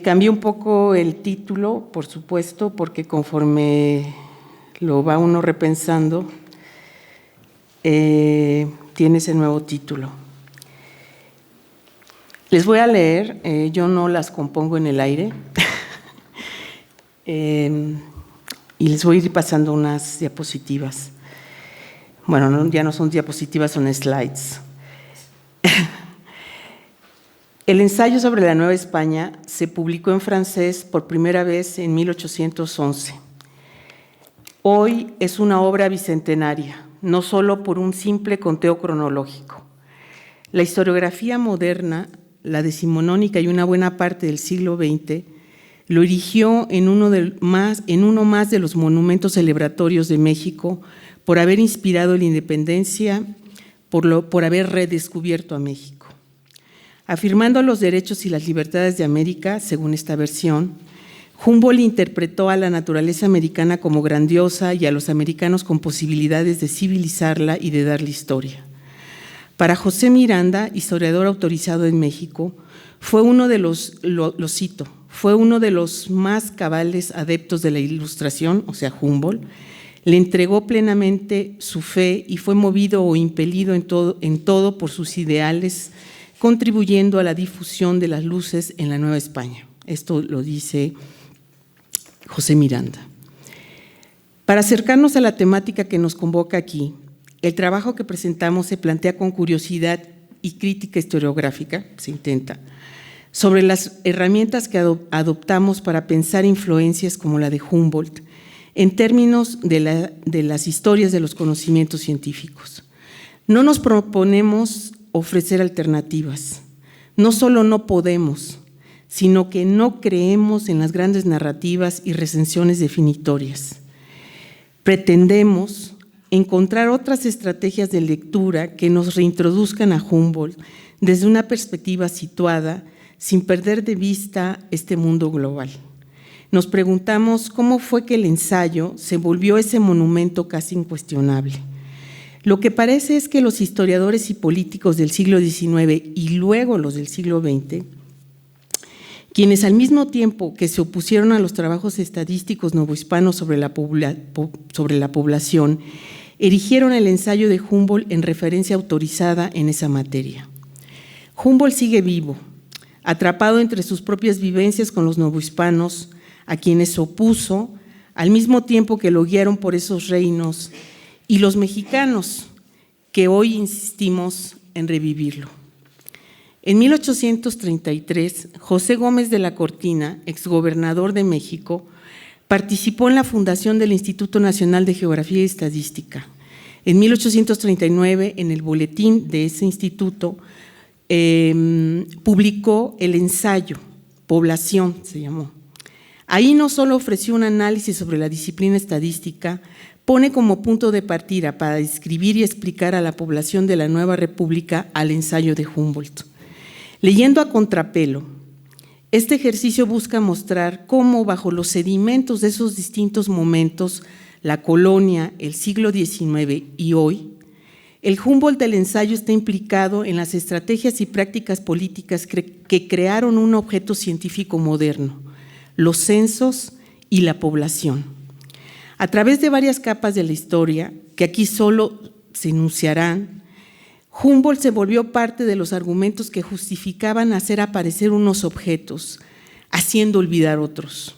Cambié un poco el título, por supuesto, porque conforme lo va uno repensando, tiene ese nuevo título. Les voy a leer, yo no las compongo en el aire, y les voy a ir pasando unas diapositivas. Bueno, ya no son diapositivas, son slides. El ensayo sobre la Nueva España se publicó en francés por primera vez en 1811. Hoy es una obra bicentenaria, no solo por un simple conteo cronológico. La historiografía moderna, la decimonónica y una buena parte del siglo XX, lo erigió en uno más de los monumentos celebratorios de México por haber inspirado la independencia, por haber redescubierto a México. Afirmando los derechos y las libertades de América, según esta versión, Humboldt interpretó a la naturaleza americana como grandiosa y a los americanos con posibilidades de civilizarla y de darle historia. Para José Miranda, historiador autorizado en México, fue uno de fue uno de los más cabales adeptos de la Ilustración, o sea, Humboldt, le entregó plenamente su fe y fue movido o impelido en todo por sus ideales, contribuyendo a la difusión de las luces en la Nueva España. Esto lo dice José Miranda. Para acercarnos a la temática que nos convoca aquí, el trabajo que presentamos se plantea con curiosidad y crítica historiográfica, se intenta, sobre las herramientas que adoptamos para pensar influencias como la de Humboldt en términos de las historias de los conocimientos científicos. No nos proponemos ofrecer alternativas. No solo no podemos, sino que no creemos en las grandes narrativas y recensiones definitorias. Pretendemos encontrar otras estrategias de lectura que nos reintroduzcan a Humboldt desde una perspectiva situada, sin perder de vista este mundo global. Nos preguntamos cómo fue que el ensayo se volvió ese monumento casi incuestionable. Lo que parece es que los historiadores y políticos del siglo XIX y luego los del siglo XX, quienes al mismo tiempo que se opusieron a los trabajos estadísticos novohispanos sobre la población, erigieron el ensayo de Humboldt en referencia autorizada en esa materia. Humboldt sigue vivo, atrapado entre sus propias vivencias con los novohispanos, a quienes se opuso, al mismo tiempo que lo guiaron por esos reinos, y los mexicanos, que hoy insistimos en revivirlo. En 1833, José Gómez de la Cortina, exgobernador de México, participó en la fundación del Instituto Nacional de Geografía y Estadística. En 1839, en el boletín de ese instituto, publicó el ensayo, Población se llamó. Ahí no solo ofreció un análisis sobre la disciplina estadística, pone como punto de partida para describir y explicar a la población de la nueva república al ensayo de Humboldt. Leyendo a contrapelo, este ejercicio busca mostrar cómo bajo los sedimentos de esos distintos momentos, la colonia, el siglo XIX y hoy, el Humboldt del ensayo está implicado en las estrategias y prácticas políticas que crearon un objeto científico moderno, los censos y la población. A través de varias capas de la historia, que aquí solo se enunciarán, Humboldt se volvió parte de los argumentos que justificaban hacer aparecer unos objetos, haciendo olvidar otros.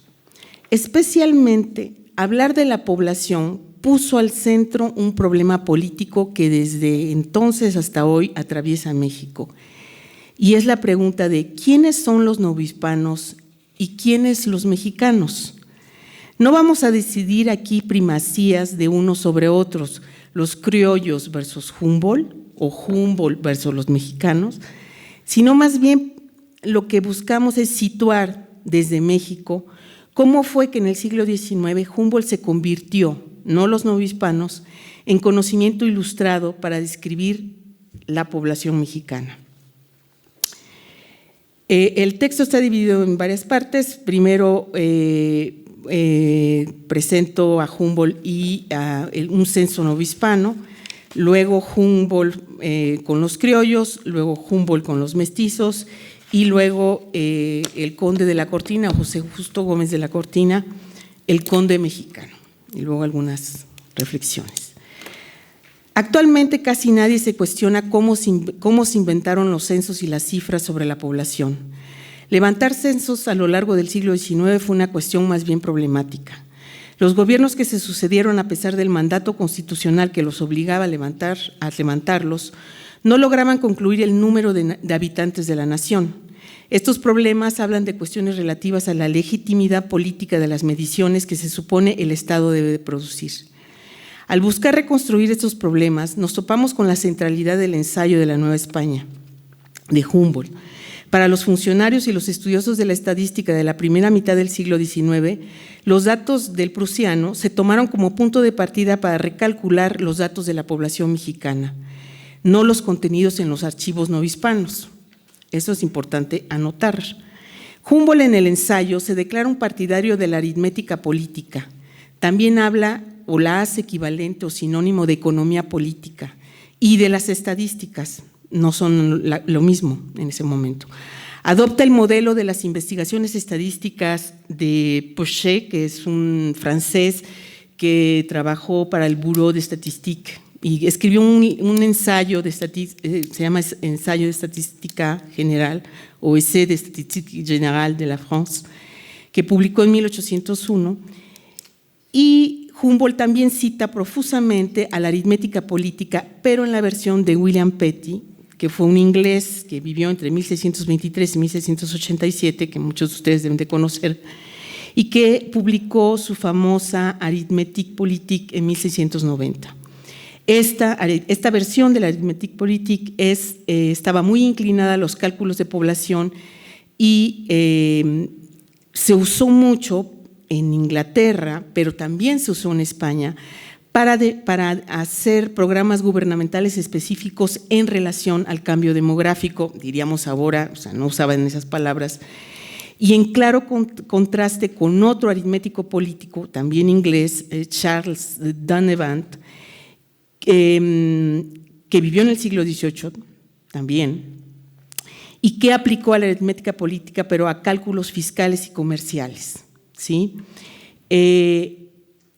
Especialmente, hablar de la población puso al centro un problema político que desde entonces hasta hoy atraviesa México. Y es la pregunta de ¿quiénes son los novohispanos y quiénes los mexicanos? No vamos a decidir aquí primacías de unos sobre otros, los criollos versus Humboldt o Humboldt versus los mexicanos, sino más bien lo que buscamos es situar desde México cómo fue que en el siglo XIX Humboldt se convirtió, no los novohispanos, en conocimiento ilustrado para describir la población mexicana. El texto está dividido en varias partes. Primero, presento a Humboldt y a un censo novohispano, luego Humboldt con los criollos, luego Humboldt con los mestizos y luego el conde de la Cortina, José Justo Gómez de la Cortina, el conde mexicano, y luego algunas reflexiones. Actualmente casi nadie se cuestiona cómo se inventaron los censos y las cifras sobre la población. Levantar censos a lo largo del siglo XIX fue una cuestión más bien problemática. Los gobiernos que se sucedieron a pesar del mandato constitucional que los obligaba a levantarlos, no lograban concluir el número de habitantes de la nación. Estos problemas hablan de cuestiones relativas a la legitimidad política de las mediciones que se supone el Estado debe de producir. Al buscar reconstruir estos problemas, nos topamos con la centralidad del ensayo de la Nueva España, de Humboldt. Para los funcionarios y los estudiosos de la estadística de la primera mitad del siglo XIX, los datos del prusiano se tomaron como punto de partida para recalcular los datos de la población mexicana, no los contenidos en los archivos novohispanos. Eso es importante anotar. Humboldt en el ensayo se declara un partidario de la aritmética política. También habla o la hace equivalente o sinónimo de economía política y de las estadísticas. No son lo mismo en ese momento. Adopta el modelo de las investigaciones estadísticas de Pochet, que es un francés que trabajó para el Bureau de Statistique y escribió un ensayo de se llama Ensayo de Estadística General o Essai de Statistique Générale de la France, que publicó en 1801, y Humboldt también cita profusamente a la aritmética política, pero en la versión de William Petty, que fue un inglés que vivió entre 1623 y 1687, que muchos de ustedes deben de conocer, y que publicó su famosa Arithmétique politique en 1690. Esta versión de la Arithmétique politique estaba muy inclinada a los cálculos de población y se usó mucho en Inglaterra, pero también se usó en España, para hacer programas gubernamentales específicos en relación al cambio demográfico, diríamos ahora, o sea, no usaban esas palabras, y en claro contraste con otro aritmético político, también inglés, Charles Dunnevant, que vivió en el siglo XVIII también, y que aplicó a la aritmética política, pero a cálculos fiscales y comerciales, ¿sí?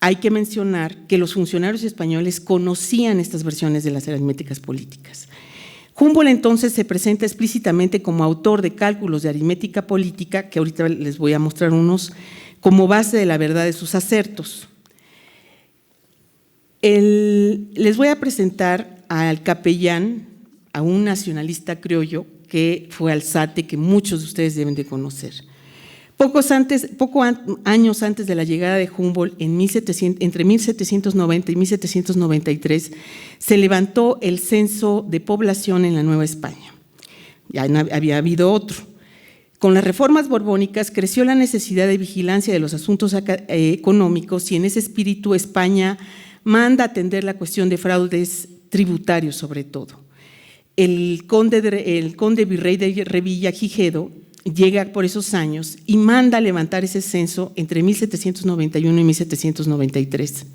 Hay que mencionar que los funcionarios españoles conocían estas versiones de las aritméticas políticas. Humboldt entonces se presenta explícitamente como autor de cálculos de aritmética política, que ahorita les voy a mostrar unos, como base de la verdad de sus acertos. Les voy a presentar al capellán, a un nacionalista criollo que fue alzate, que muchos de ustedes deben de conocer. Pocos años antes de la llegada de Humboldt, entre 1790 y 1793, se levantó el censo de población en la Nueva España. Ya había habido otro. Con las reformas borbónicas creció la necesidad de vigilancia de los asuntos económicos y en ese espíritu España manda atender la cuestión de fraudes tributarios sobre todo. El conde virrey de Revillagigedo llega por esos años y manda a levantar ese censo entre 1791 y 1793.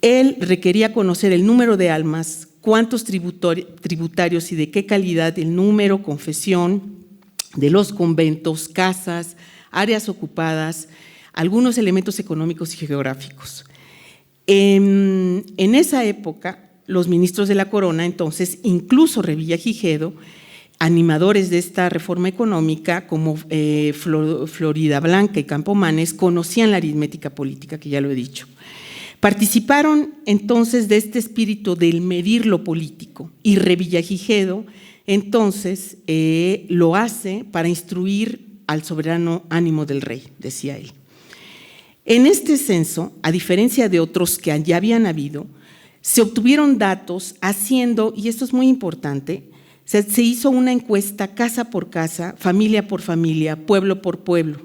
Él requería conocer el número de almas, cuántos tributarios y de qué calidad, el número, confesión de los conventos, casas, áreas ocupadas, algunos elementos económicos y geográficos. En esa época, los ministros de la corona, entonces, incluso Revillagigedo, animadores de esta reforma económica como Floridablanca y Campomanes, conocían la aritmética política, que ya lo he dicho. Participaron entonces de este espíritu del medir lo político y Revillagigedo entonces lo hace para instruir al soberano ánimo del rey, decía él. En este censo, a diferencia de otros que ya habían habido, se obtuvieron datos haciendo, y esto es muy importante, se hizo una encuesta casa por casa, familia por familia, pueblo por pueblo,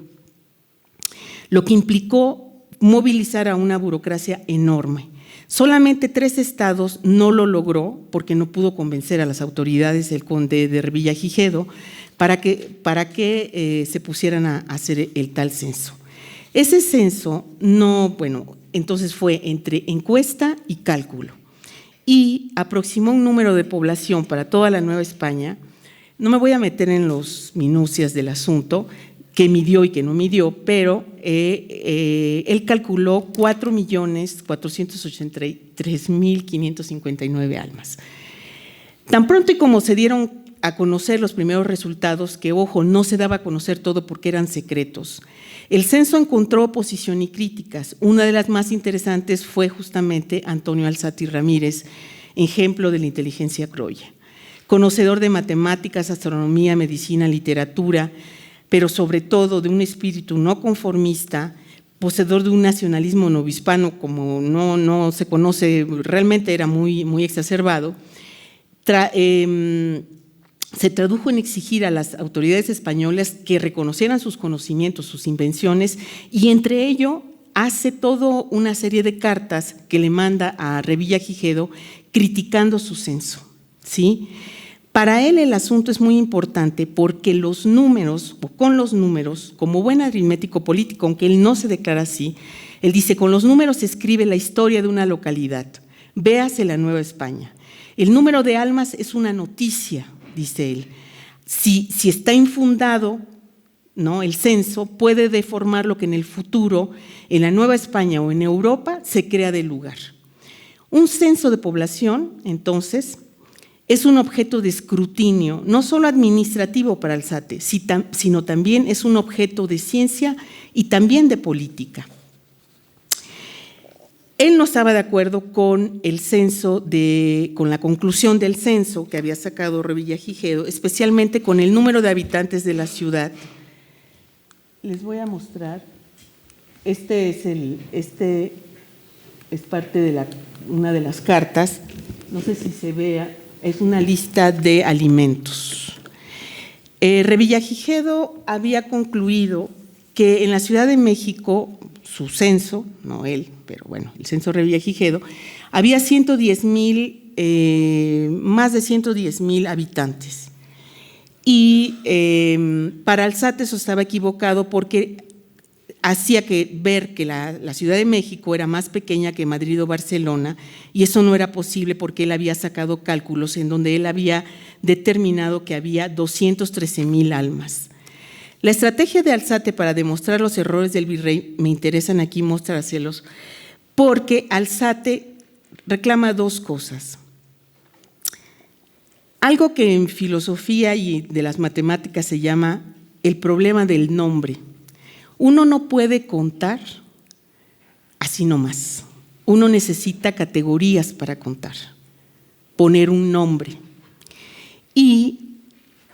lo que implicó movilizar a una burocracia enorme. Solamente 3 estados no lo logró porque no pudo convencer a las autoridades del conde de Revillagigedo para que se pusieran a hacer el tal censo. Ese censo entonces fue entre encuesta y cálculo y aproximó un número de población para toda la Nueva España No me voy a meter en los minucias del asunto, qué midió y qué no midió, pero él calculó 4.483.559 almas. Tan pronto y como se dieron a conocer los primeros resultados, que ojo, no se daba a conocer todo porque eran secretos, el censo encontró oposición y críticas. Una de las más interesantes fue justamente Antonio Alzate Ramírez, ejemplo de la inteligencia criolla, conocedor de matemáticas, astronomía, medicina, literatura, pero sobre todo de un espíritu no conformista, poseedor de un nacionalismo novohispano como no se conoce, realmente era muy exacerbado. Se tradujo en exigir a las autoridades españolas que reconocieran sus conocimientos, sus invenciones, y entre ello hace toda una serie de cartas que le manda a Revillagigedo criticando su censo, ¿sí? Para él el asunto es muy importante porque los números, o con los números, como buen aritmético político, aunque él no se declara así, él dice, con los números se escribe la historia de una localidad, véase la Nueva España. El número de almas es una noticia, dice él. Si está infundado, ¿no?, el censo puede deformar lo que en el futuro, en la Nueva España o en Europa, se crea del lugar. Un censo de población, entonces, es un objeto de escrutinio, no solo administrativo para Alzate, sino también es un objeto de ciencia y también de política. Él no estaba de acuerdo con el censo, con la conclusión del censo que había sacado Revillagigedo, especialmente con el número de habitantes de la ciudad. Les voy a mostrar, este es parte de una de las cartas, no sé si se vea, es una lista de alimentos. Revillagigedo había concluido que en la Ciudad de México, su censo, no él, pero bueno, el censo Revillagigedo, había 110,000, más de 110,000 habitantes. Y para Alzate eso estaba equivocado porque hacía ver que la Ciudad de México era más pequeña que Madrid o Barcelona, y eso no era posible porque él había sacado cálculos en donde él había determinado que había 213,000 almas. La estrategia de Alzate para demostrar los errores del virrey, me interesan aquí mostrárselos, porque Alzate reclama dos cosas. Algo que en filosofía y de las matemáticas se llama el problema del nombre. Uno no puede contar así nomás. Uno necesita categorías para contar, poner un nombre. Y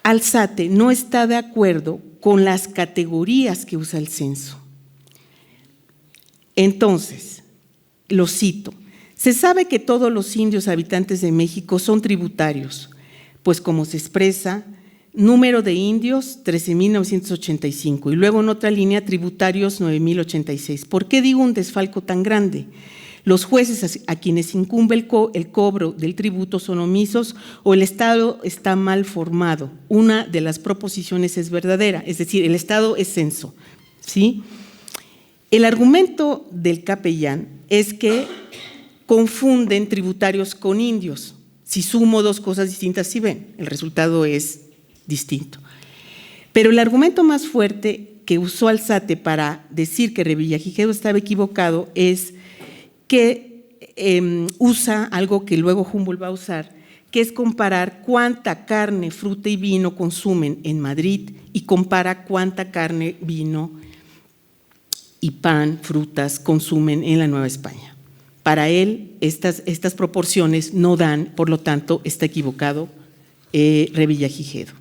Alzate no está de acuerdo con las categorías que usa el censo. Entonces, lo cito, se sabe que todos los indios habitantes de México son tributarios, pues como se expresa, número de indios 13,985 y luego en otra línea tributarios 9,086. ¿Por qué digo un desfalco tan grande? Los jueces a quienes incumbe el cobro del tributo son omisos o el Estado está mal formado. Una de las proposiciones es verdadera, es decir, el Estado es censo, ¿sí? El argumento del capellán es que confunden tributarios con indios. Si sumo dos cosas distintas, sí ven, el resultado es distinto. Pero el argumento más fuerte que usó Alzate para decir que Revillagigedo estaba equivocado es que usa algo que luego Humboldt va a usar, que es comparar cuánta carne, fruta y vino consumen en Madrid y compara cuánta carne, vino y pan, frutas consumen en la Nueva España. Para él, estas proporciones no dan, por lo tanto, está equivocado Revillagigedo.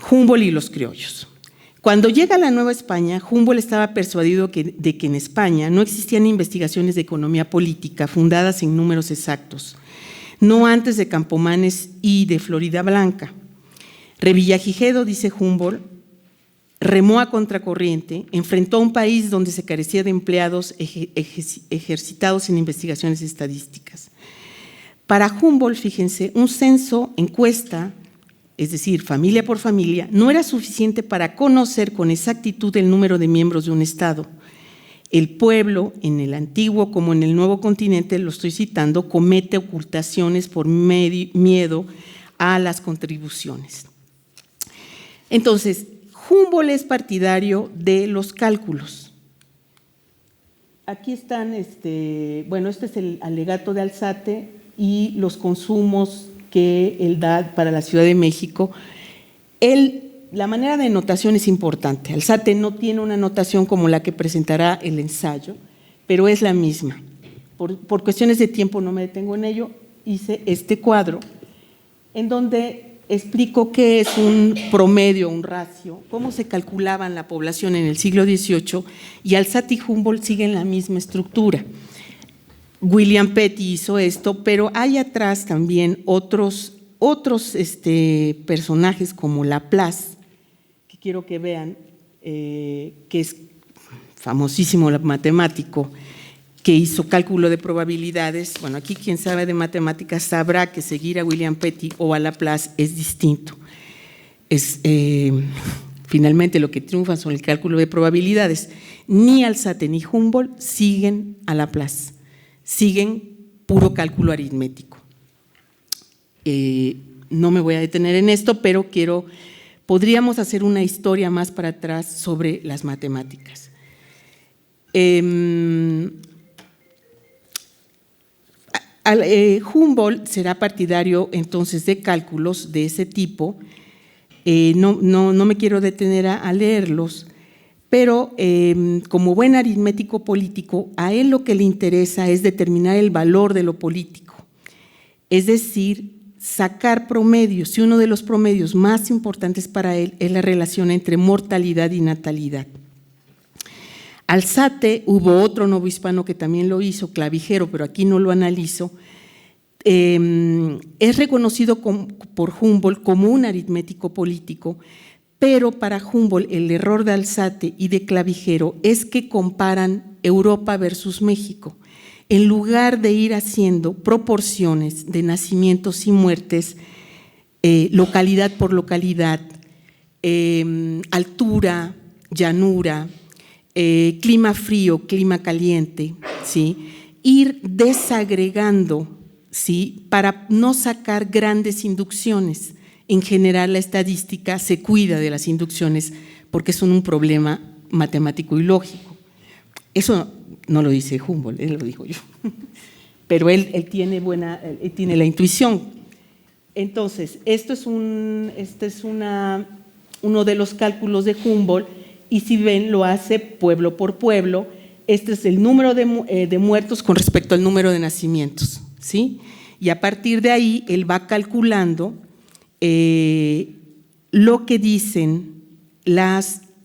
Humboldt y los criollos. Cuando llega a la Nueva España, Humboldt estaba persuadido de que en España no existían investigaciones de economía política fundadas en números exactos, no antes de Campomanes y de Florida Blanca. Revillagigedo, dice Humboldt, remó a contracorriente, enfrentó a un país donde se carecía de empleados ejercitados en investigaciones estadísticas. Para Humboldt, fíjense, un censo, encuesta, es decir, familia por familia, no era suficiente para conocer con exactitud el número de miembros de un Estado. El pueblo, en el antiguo como en el nuevo continente, lo estoy citando, comete ocultaciones por miedo a las contribuciones. Entonces, Humboldt es partidario de los cálculos. Aquí están, bueno, este es el alegato de Alzate y los consumos que él da para la Ciudad de México. La manera de notación es importante. Alzate no tiene una notación como la que presentará el ensayo, pero es la misma. Por cuestiones de tiempo no me detengo en ello, hice este cuadro en donde explico qué es un promedio, un ratio, cómo se calculaban la población en el siglo XVIII, y Alzate y Humboldt siguen la misma estructura. William Petty hizo esto, pero hay atrás también otros personajes como Laplace, que quiero que vean, que es famosísimo matemático, que hizo cálculo de probabilidades. Bueno, aquí quien sabe de matemáticas sabrá que seguir a William Petty o a Laplace es distinto. Finalmente lo que triunfa son el cálculo de probabilidades. Ni Alzate ni Humboldt siguen a Laplace, siguen puro cálculo aritmético. No me voy a detener en esto, pero podríamos hacer una historia más para atrás sobre las matemáticas. Humboldt será partidario entonces de cálculos de ese tipo. No me quiero detener a leerlos, pero como buen aritmético político, a él lo que le interesa es determinar el valor de lo político, es decir, sacar promedios, y uno de los promedios más importantes para él es la relación entre mortalidad y natalidad. Alzate, hubo otro novohispano que también lo hizo, Clavijero, pero aquí no lo analizo, es reconocido por Humboldt como un aritmético político, pero para Humboldt el error de Alzate y de Clavijero es que comparan Europa versus México. En lugar de ir haciendo proporciones de nacimientos y muertes, localidad por localidad, altura, llanura, clima frío, clima caliente, ¿sí? Ir desagregando, ¿sí? Para no sacar grandes inducciones. En general la estadística se cuida de las inducciones porque son un problema matemático y lógico. Eso no lo dice Humboldt, lo digo yo, pero él tiene la intuición. Entonces, esto es uno de los cálculos de Humboldt. Y si ven, lo hace pueblo por pueblo. Este es el número de muertos con respecto al número de nacimientos, ¿sí? Y a partir de ahí, él va calculando lo que dicen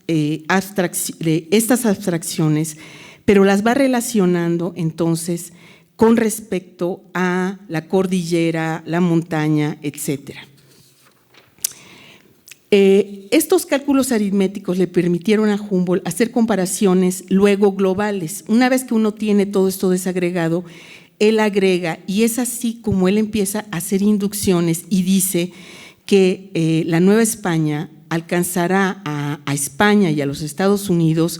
estas abstracciones, pero las va relacionando entonces con respecto a la cordillera, la montaña, etcétera. Estos cálculos aritméticos le permitieron a Humboldt hacer comparaciones luego globales. Una vez que uno tiene todo esto desagregado, él agrega, y es así como él empieza a hacer inducciones y dice que la Nueva España alcanzará a España y a los Estados Unidos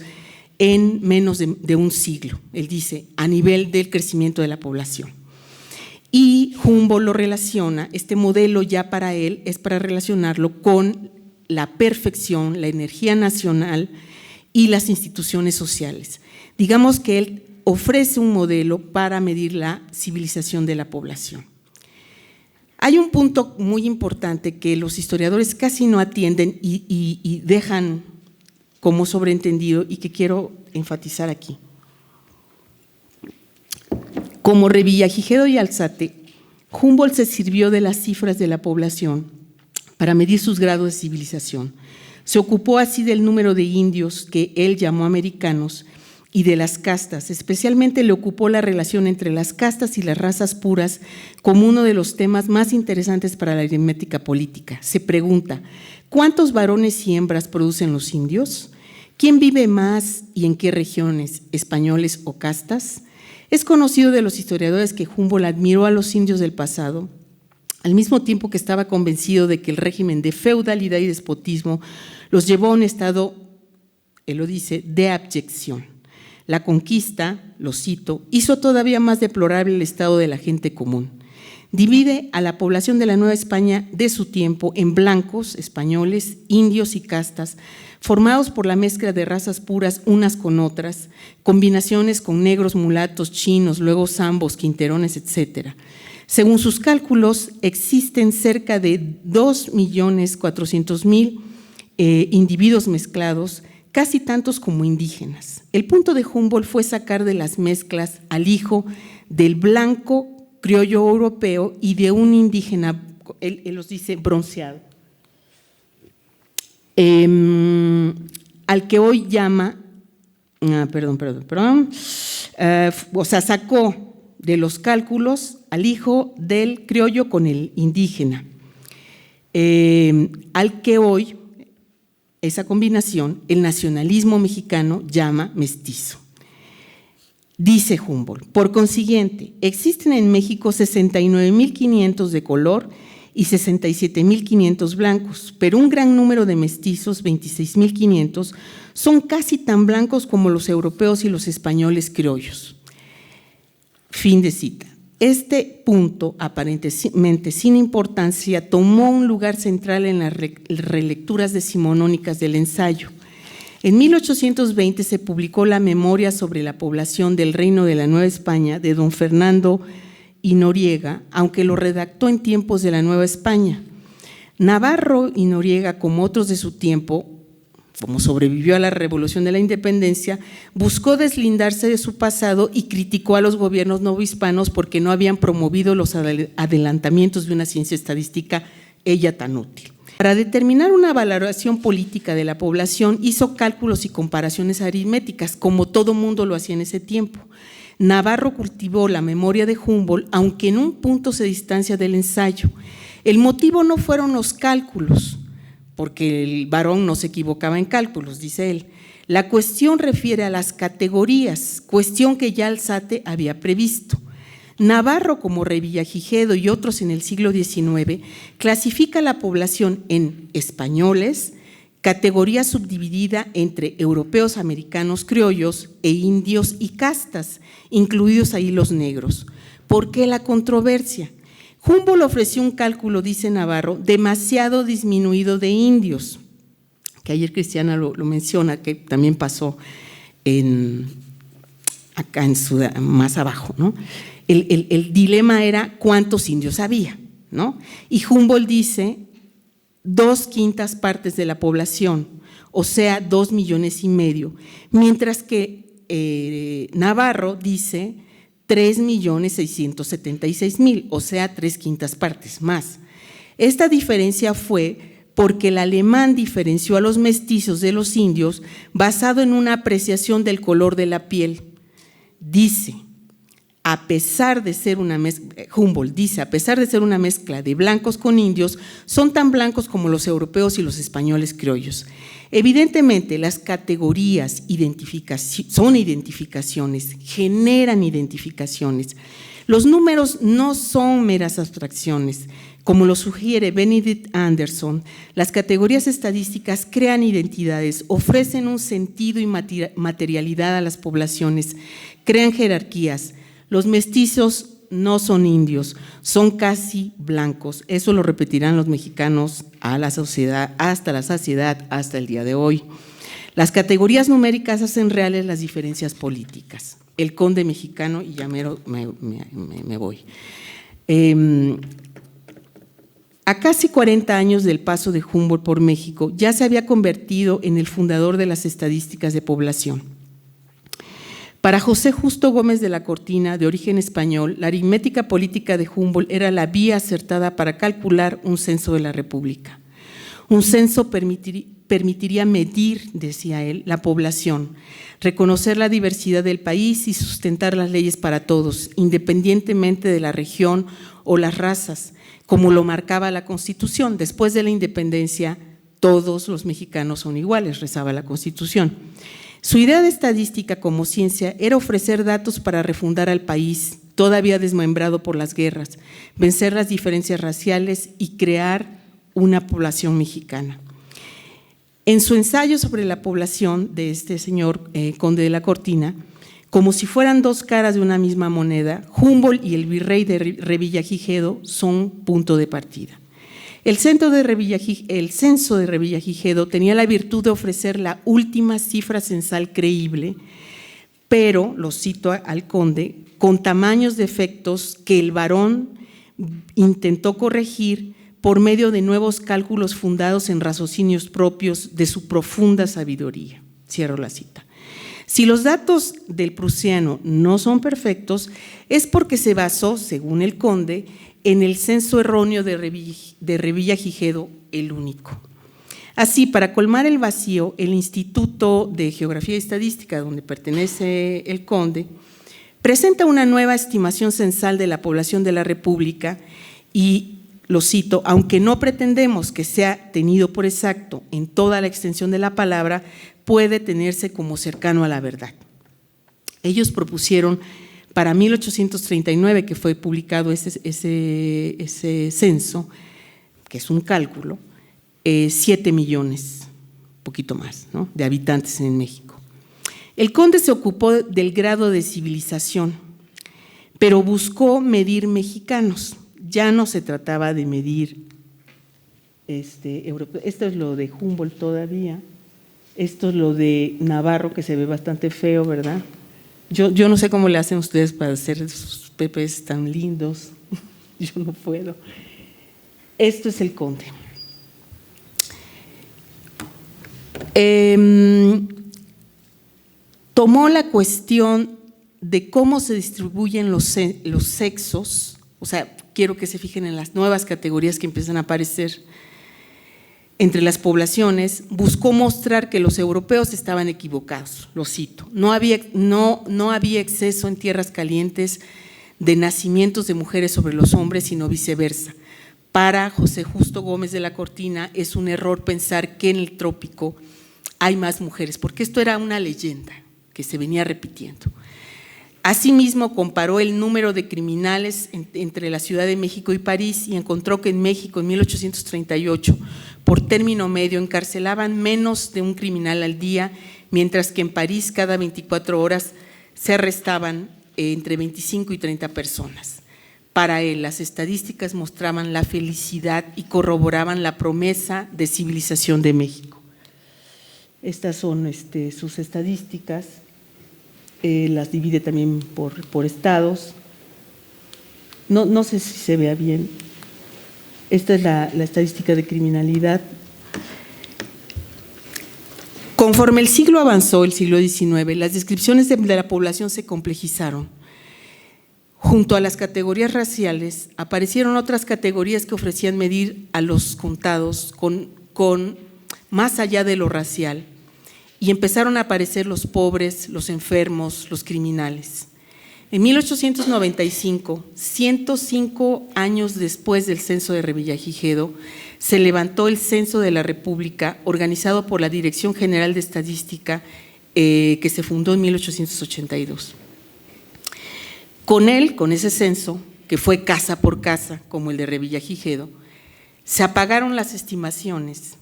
en menos de un siglo. Él dice, a nivel del crecimiento de la población. Y Humboldt lo relaciona, este modelo ya para él es para relacionarlo con la perfección, la energía nacional y las instituciones sociales. Digamos que él ofrece un modelo para medir la civilización de la población. Hay un punto muy importante que los historiadores casi no atienden y dejan como sobreentendido y que quiero enfatizar aquí. Como Revillagigedo y Alzate, Humboldt se sirvió de las cifras de la población para medir sus grados de civilización. Se ocupó así del número de indios que él llamó americanos y de las castas. Especialmente le ocupó la relación entre las castas y las razas puras como uno de los temas más interesantes para la aritmética política. Se pregunta, ¿cuántos varones y hembras producen los indios? ¿Quién vive más y en qué regiones, españoles o castas? Es conocido de los historiadores que Humboldt admiró a los indios del pasado, al mismo tiempo que estaba convencido de que el régimen de feudalidad y despotismo los llevó a un estado, él lo dice, de abyección. La conquista, lo cito, hizo todavía más deplorable el estado de la gente común. Divide a la población de la Nueva España de su tiempo en blancos, españoles, indios y castas, formados por la mezcla de razas puras unas con otras, combinaciones con negros, mulatos, chinos, luego zambos, quinterones, etc. Según sus cálculos, existen cerca de 2.400.000 individuos mezclados, casi tantos como indígenas. El punto de Humboldt fue sacar de las mezclas al hijo del blanco criollo europeo y de un indígena, él los dice bronceado, al que hoy llama, o sea, sacó de los cálculos al hijo del criollo con el indígena, al que hoy, esa combinación, el nacionalismo mexicano llama mestizo. Dice Humboldt, por consiguiente, existen en México 69.500 de color y 67.500 blancos, pero un gran número de mestizos, 26.500, son casi tan blancos como los europeos y los españoles criollos. Fin de cita. Este punto, aparentemente sin importancia, tomó un lugar central en las relecturas decimonónicas del ensayo. En 1820 se publicó la Memoria sobre la población del Reino de la Nueva España de don Fernando y Noriega, aunque lo redactó en tiempos de la Nueva España. Navarro y Noriega, como otros de su tiempo, como sobrevivió a la Revolución de la Independencia, buscó deslindarse de su pasado y criticó a los gobiernos novohispanos porque no habían promovido los adelantamientos de una ciencia estadística ella tan útil. Para determinar una valoración política de la población, hizo cálculos y comparaciones aritméticas, como todo mundo lo hacía en ese tiempo. Navarro cultivó la memoria de Humboldt, aunque en un punto se distancia del ensayo. El motivo no fueron los cálculos, porque el varón no se equivocaba en cálculos, dice él. La cuestión refiere a las categorías, cuestión que ya Alzate había previsto. Navarro, como Revillagigedo y otros en el siglo XIX, clasifica la población en españoles, categoría subdividida entre europeos, americanos, criollos e indios y castas, incluidos ahí los negros. ¿Por qué la controversia? Humboldt ofreció un cálculo, dice Navarro, demasiado disminuido de indios, que ayer Cristiana lo menciona, que también pasó acá más abajo, ¿no? El dilema era cuántos indios había, ¿no? Y Humboldt dice 2/5 partes de la población, o sea, 2,5 millones, mientras que Navarro dice 3,676,000, o sea, 3/5 partes más. Esta diferencia fue porque el alemán diferenció a los mestizos de los indios basado en una apreciación del color de la piel. Dice, a pesar de ser una mezcla, Humboldt dice, a pesar de ser una mezcla de blancos con indios, son tan blancos como los europeos y los españoles criollos. Evidentemente, las categorías son identificaciones, generan identificaciones. Los números no son meras abstracciones. Como lo sugiere Benedict Anderson, las categorías estadísticas crean identidades, ofrecen un sentido y materialidad a las poblaciones, crean jerarquías. Los mestizos no son indios, son casi blancos. Eso lo repetirán los mexicanos a la sociedad, hasta la saciedad, hasta el día de hoy. Las categorías numéricas hacen reales las diferencias políticas. El conde mexicano, y ya me voy. A casi 40 años del paso de Humboldt por México, ya se había convertido en el fundador de las estadísticas de población. Para José Justo Gómez de la Cortina, de origen español, la aritmética política de Humboldt era la vía acertada para calcular un censo de la República. Un censo permitiría medir, decía él, la población, reconocer la diversidad del país y sustentar las leyes para todos, independientemente de la región o las razas, como lo marcaba la Constitución. Después de la independencia, todos los mexicanos son iguales, rezaba la Constitución. Su idea de estadística como ciencia era ofrecer datos para refundar al país, todavía desmembrado por las guerras, vencer las diferencias raciales y crear una población mexicana. En su ensayo sobre la población de este señor conde de la Cortina, Como si fueran dos caras de una misma moneda, Humboldt y el virrey de Revillagigedo son punto de partida. El censo de Revillagigedo tenía la virtud de ofrecer la última cifra censal creíble, pero, lo cito al conde, con tamaños defectos que el varón intentó corregir por medio de nuevos cálculos fundados en raciocinios propios de su profunda sabiduría. Cierro la cita. Si los datos del prusiano no son perfectos, es porque se basó, según el conde, en el censo erróneo de Revillagigedo, el único. Así, para colmar el vacío, el Instituto de Geografía y Estadística, donde pertenece el conde, presenta una nueva estimación censal de la población de la República y, lo cito, aunque no pretendemos que sea tenido por exacto en toda la extensión de la palabra, puede tenerse como cercano a la verdad. Ellos propusieron para 1839, que fue publicado ese censo, que es un cálculo, 7 millones, poquito más, ¿no?, de habitantes en México. El conde se ocupó del grado de civilización, pero buscó medir mexicanos. Ya no se trataba de medir europeos. Esto es lo de Humboldt todavía. Esto es lo de Navarro, que se ve bastante feo, ¿verdad? Yo no sé cómo le hacen ustedes para hacer sus pepes tan lindos. Yo no puedo. Esto es el conde. Tomó la cuestión de cómo se distribuyen los sexos, o sea, quiero que se fijen en las nuevas categorías que empiezan a aparecer entre las poblaciones, buscó mostrar que los europeos estaban equivocados, lo cito, no había exceso en tierras calientes de nacimientos de mujeres sobre los hombres, sino viceversa. Para José Justo Gómez de la Cortina es un error pensar que en el trópico hay más mujeres, porque esto era una leyenda que se venía repitiendo. Asimismo, comparó el número de criminales entre la Ciudad de México y París y encontró que en México, en 1838, por término medio, encarcelaban menos de un criminal al día, mientras que en París, cada 24 horas, se arrestaban entre 25 y 30 personas. Para él, las estadísticas mostraban la felicidad y corroboraban la promesa de civilización de México. Estas son sus estadísticas. Las divide también por estados. No sé si se vea bien. Esta es la estadística de criminalidad. Conforme el siglo avanzó, el siglo XIX, las descripciones de la población se complejizaron. Junto a las categorías raciales, aparecieron otras categorías que ofrecían medir a los contados con más allá de lo racial. Y empezaron a aparecer los pobres, los enfermos, los criminales. En 1895, 105 años después del censo de Revillagigedo, se levantó el Censo de la República, organizado por la Dirección General de Estadística, que se fundó en 1882. Con ese censo, que fue casa por casa, como el de Revillagigedo, se apagaron las estimaciones,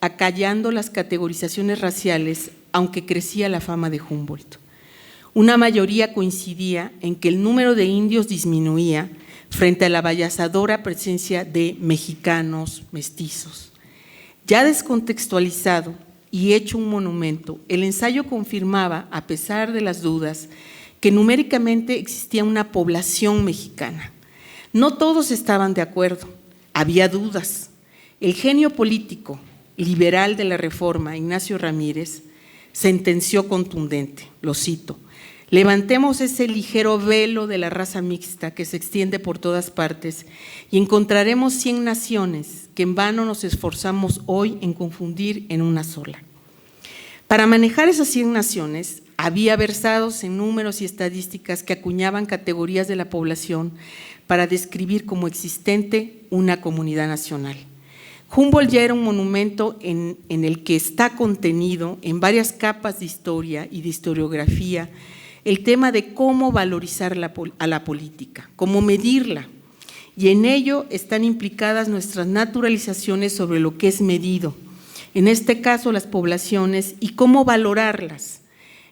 acallando las categorizaciones raciales, aunque crecía la fama de Humboldt. Una mayoría coincidía en que el número de indios disminuía frente a la avallazadora presencia de mexicanos mestizos. Ya descontextualizado y hecho un monumento, el ensayo confirmaba, a pesar de las dudas, que numéricamente existía una población mexicana. No todos estaban de acuerdo, había dudas. El genio político liberal de la Reforma, Ignacio Ramírez, sentenció contundente, lo cito: levantemos ese ligero velo de la raza mixta que se extiende por todas partes y encontraremos 100 naciones que en vano nos esforzamos hoy en confundir en una sola. Para manejar esas 100 naciones, había versados en números y estadísticas que acuñaban categorías de la población para describir como existente una comunidad nacional. Humboldt ya era un monumento en el que está contenido en varias capas de historia y de historiografía el tema de cómo valorizar a la política, cómo medirla, y en ello están implicadas nuestras naturalizaciones sobre lo que es medido, en este caso las poblaciones, y cómo valorarlas.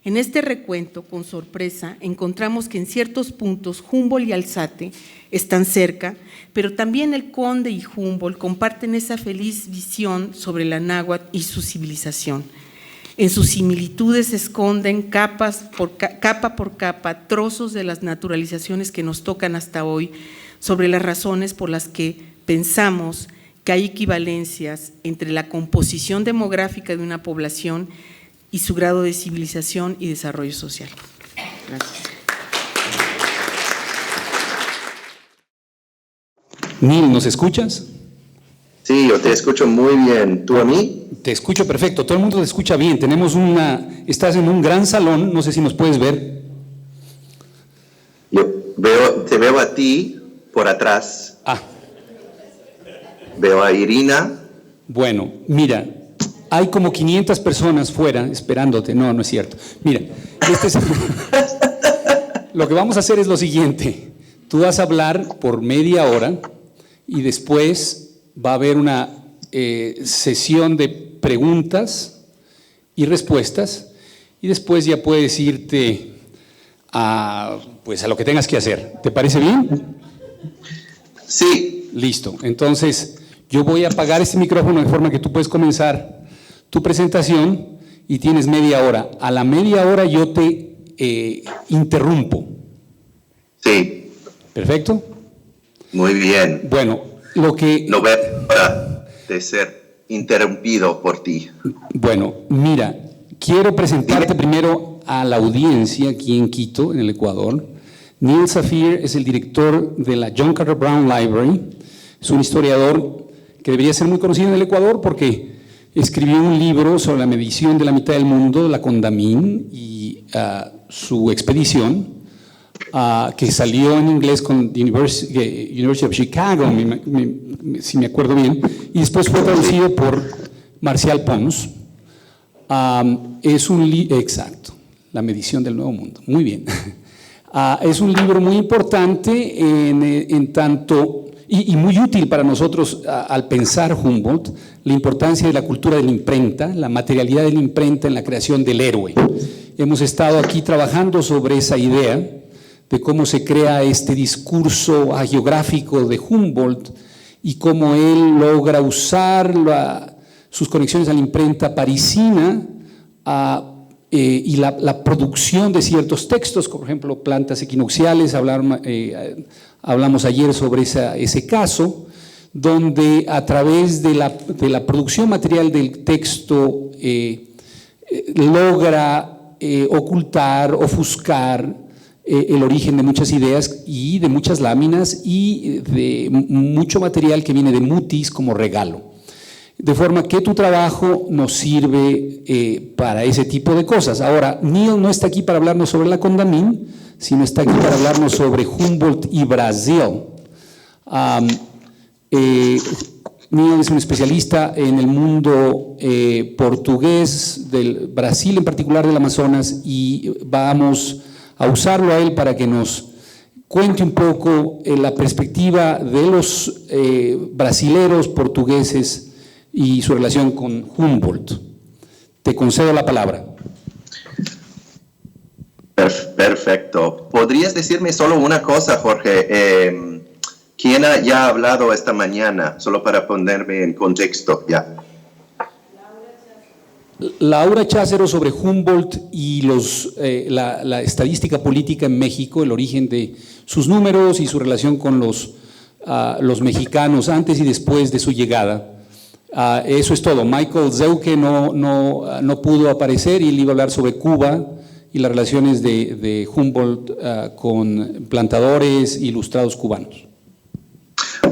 En este recuento, con sorpresa, encontramos que en ciertos puntos Humboldt y Alzate están cerca, pero también el conde y Humboldt comparten esa feliz visión sobre la náhuatl y su civilización. En sus similitudes se esconden capa por capa trozos de las naturalizaciones que nos tocan hasta hoy sobre las razones por las que pensamos que hay equivalencias entre la composición demográfica de una población y su grado de civilización y desarrollo social. Gracias. Neil, ¿nos escuchas? Sí, yo te escucho muy bien. ¿Tú a mí? Te escucho perfecto, todo el mundo te escucha bien. Estás en un gran salón, no sé si nos puedes ver. Te veo a ti por atrás. Veo a Irina. Bueno, mira, hay como 500 personas fuera esperándote. No, no es cierto. Mira, lo que vamos a hacer es lo siguiente. Tú vas a hablar por media hora y después va a haber una sesión de preguntas y respuestas y después ya puedes irte a lo que tengas que hacer. ¿Te parece bien? Sí. Listo. Entonces, yo voy a apagar este micrófono de forma que tú puedes comenzar tu presentación y tienes media hora. A la media hora yo te interrumpo. Sí. ¿Perfecto? Muy bien. Bueno, No veo hora de ser interrumpido por ti. Bueno, mira, quiero presentarte primero a la audiencia aquí en Quito, en el Ecuador. Neil Safier es el director de la John Carter Brown Library. Es un historiador que debería ser muy conocido en el Ecuador porque escribió un libro sobre la medición de la mitad del mundo, la Condamine, y su expedición, que salió en inglés con University of Chicago, si me acuerdo bien, y después fue traducido por Marcial Pons. Exacto, la medición del nuevo mundo, muy bien. Es un libro muy importante en tanto, y muy útil para nosotros al pensar Humboldt, la importancia de la cultura de la imprenta, la materialidad de la imprenta en la creación del héroe. Hemos estado aquí trabajando sobre esa idea de cómo se crea este discurso hagiográfico de Humboldt y cómo él logra usar sus conexiones a la imprenta parisina y la producción de ciertos textos, por ejemplo, plantas equinocciales, hablamos ayer sobre ese caso, donde a través de la producción material del texto logra ocultar, ofuscar el origen de muchas ideas y de muchas láminas y de mucho material que viene de mutis como regalo. De forma que tu trabajo nos sirve para ese tipo de cosas. Ahora, Neil no está aquí para hablarnos sobre la Condamine, sino está aquí para hablarnos sobre Humboldt y Brasil. Neil es un especialista en el mundo portugués, del Brasil en particular, del Amazonas, y vamos a usarlo a él para que nos cuente un poco la perspectiva de los brasileros portugueses y su relación con Humboldt. Te concedo la palabra. Perfecto. ¿Podrías decirme solo una cosa, Jorge? ¿Quién ya ha hablado esta mañana? Solo para ponerme en contexto ya. Laura Chácero sobre Humboldt y la estadística política en México, el origen de sus números y su relación con los mexicanos antes y después de su llegada. Eso es todo. Michael Zeuke no pudo aparecer y él iba a hablar sobre Cuba y las relaciones de Humboldt con plantadores ilustrados cubanos.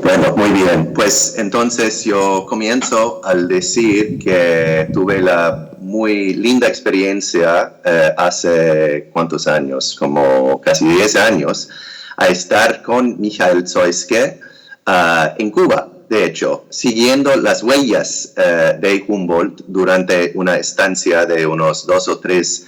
Bueno, muy bien. Pues entonces yo comienzo al decir que tuve la muy linda experiencia hace ¿cuántos años? Como casi 10 años, a estar con Michael Zeuke en Cuba. De hecho, siguiendo las huellas de Humboldt durante una estancia de unos 2 o 3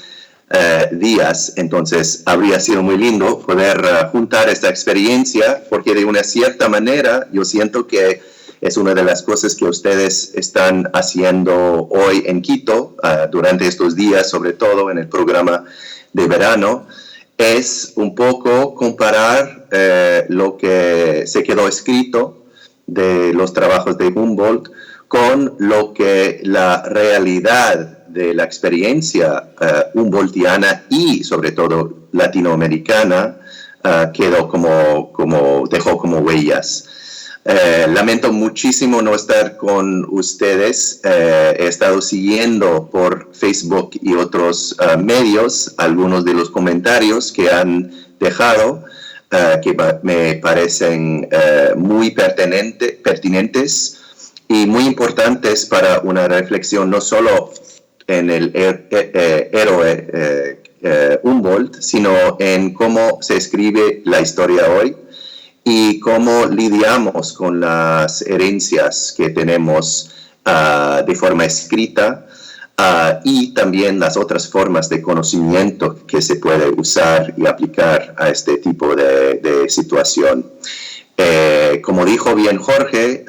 días. Entonces habría sido muy lindo poder juntar esta experiencia, porque de una cierta manera yo siento que Es una de las cosas que ustedes están haciendo hoy en Quito, durante estos días, sobre todo en el programa de verano, es un poco comparar lo que se quedó escrito de los trabajos de Humboldt con lo que la realidad de la experiencia humboldtiana y sobre todo latinoamericana dejó como huellas. Lamento muchísimo no estar con ustedes. He estado siguiendo por Facebook y otros medios algunos de los comentarios que han dejado, que me parecen muy pertinentes y muy importantes para una reflexión no solo en el héroe Humboldt, sino en cómo se escribe la historia hoy y cómo lidiamos con las herencias que tenemos de forma escrita y también las otras formas de conocimiento que se puede usar y aplicar a este tipo de situación. Como dijo bien Jorge,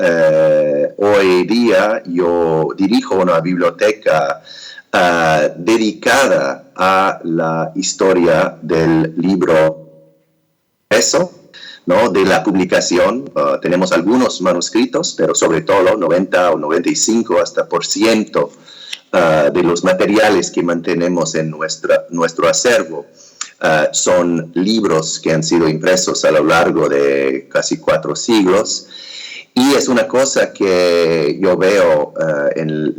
hoy día yo dirijo una biblioteca dedicada a la historia del libro impreso, ¿no? De la publicación. Tenemos algunos manuscritos, pero sobre todo 90 o 95% de los materiales que mantenemos en nuestro acervo son libros que han sido impresos a lo largo de casi 4 siglos. Y es una cosa que yo veo en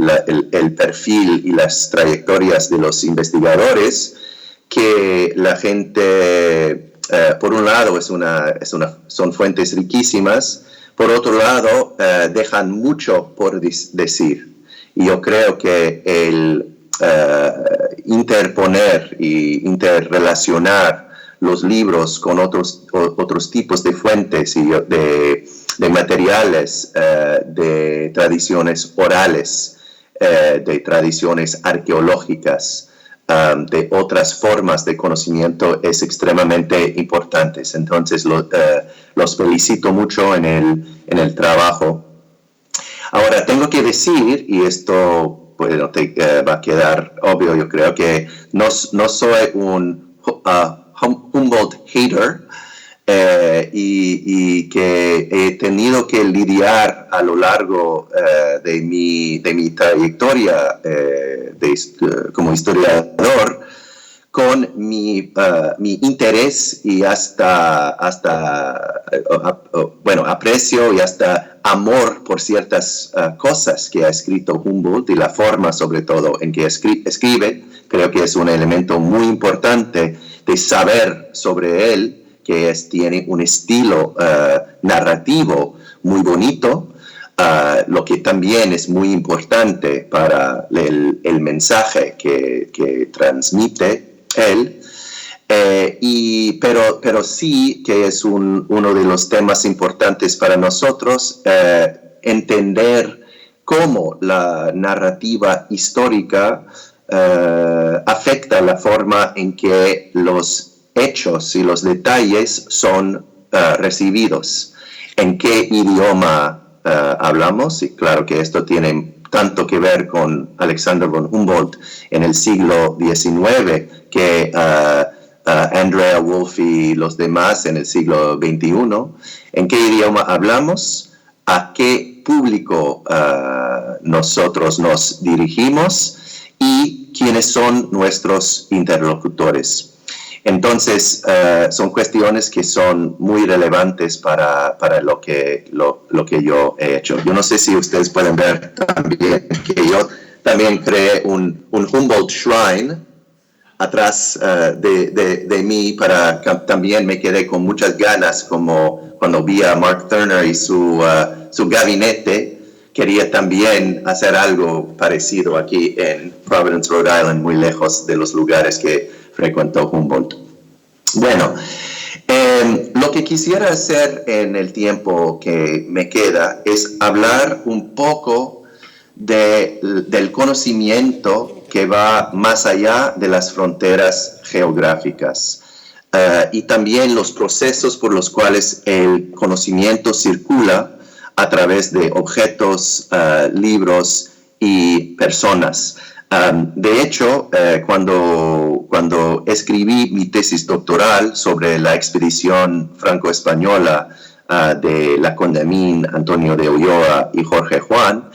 el perfil y las trayectorias de los investigadores, que la gente, por un lado, son fuentes riquísimas, por otro lado, dejan mucho por decir. Y yo creo que el interponer y interrelacionar los libros con otros tipos de fuentes y de materiales, de tradiciones orales, de tradiciones arqueológicas, de otras formas de conocimiento es extremadamente importante. Entonces los felicito mucho en el trabajo. Ahora tengo que decir, y esto va a quedar obvio, yo creo que no soy un Humboldt hater, y que he tenido que lidiar a lo largo de mi trayectoria como historiador con mi interés y hasta aprecio y hasta amor por ciertas cosas que ha escrito Humboldt y la forma sobre todo en que escribe. Creo que es un elemento muy importante de saber sobre él, que tiene un estilo narrativo muy bonito, lo que también es muy importante para el mensaje que transmite él, pero sí que es uno de los temas importantes para nosotros, entender cómo la narrativa histórica afecta la forma en que los hechos y los detalles son recibidos. ¿En qué idioma hablamos? Y claro que esto tiene tanto que ver con Alexander von Humboldt en el siglo XIX que Andrea Wolff y los demás en el siglo XXI. ¿En qué idioma hablamos? ¿A qué público nosotros nos dirigimos? ¿Y quiénes son nuestros interlocutores? Entonces, son cuestiones que son muy relevantes para lo que yo he hecho. Yo no sé si ustedes pueden ver también que yo también creé un Humboldt Shrine atrás de mí, también me quedé con muchas ganas, como cuando vi a Mark Turner y su gabinete. Quería también hacer algo parecido aquí en Providence, Rhode Island, muy lejos de los lugares que frecuentó Humboldt. Bueno, lo que quisiera hacer en el tiempo que me queda es hablar un poco del conocimiento que va más allá de las fronteras geográficas, y también los procesos por los cuales el conocimiento circula a través de objetos, libros y personas. De hecho, cuando escribí mi tesis doctoral sobre la expedición franco-española de la Condamine, Antonio de Ulloa y Jorge Juan,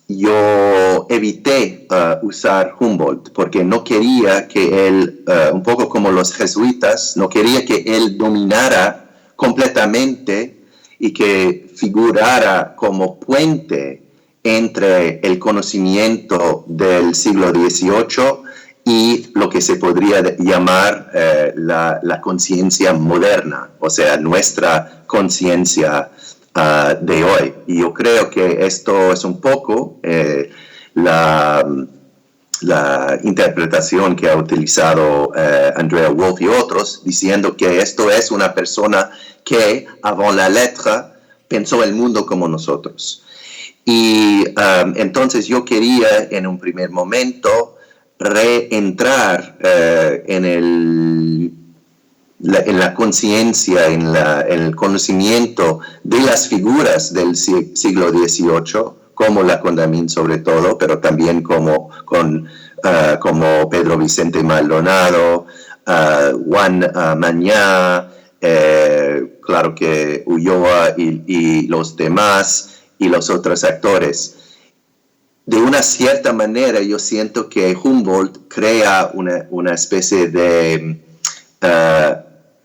yo evité usar Humboldt porque no quería que él, un poco como los jesuitas, no quería que él dominara completamente y que figurara como puente entre el conocimiento del siglo XVIII y lo que se podría llamar la conciencia moderna, o sea, nuestra conciencia de hoy. Y yo creo que esto es un poco la interpretación que ha utilizado Andrea Wolf y otros, diciendo que esto es una persona que, avant la lettre, pensó el mundo como nosotros. Y entonces yo quería en un primer momento reentrar en la conciencia, en el conocimiento de las figuras del siglo XVIII, como la Condamine sobre todo, pero también como Pedro Vicente Maldonado, Juan Mañá, claro que Ulloa y los demás, y los otros actores. De una cierta manera, yo siento que Humboldt crea una especie de,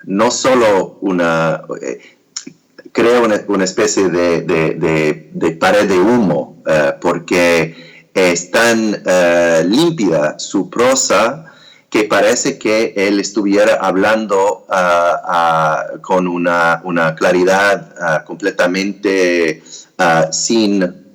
no solo crea una especie de pared de humo, porque es tan límpida su prosa que parece que él estuviera hablando con una claridad completamente sin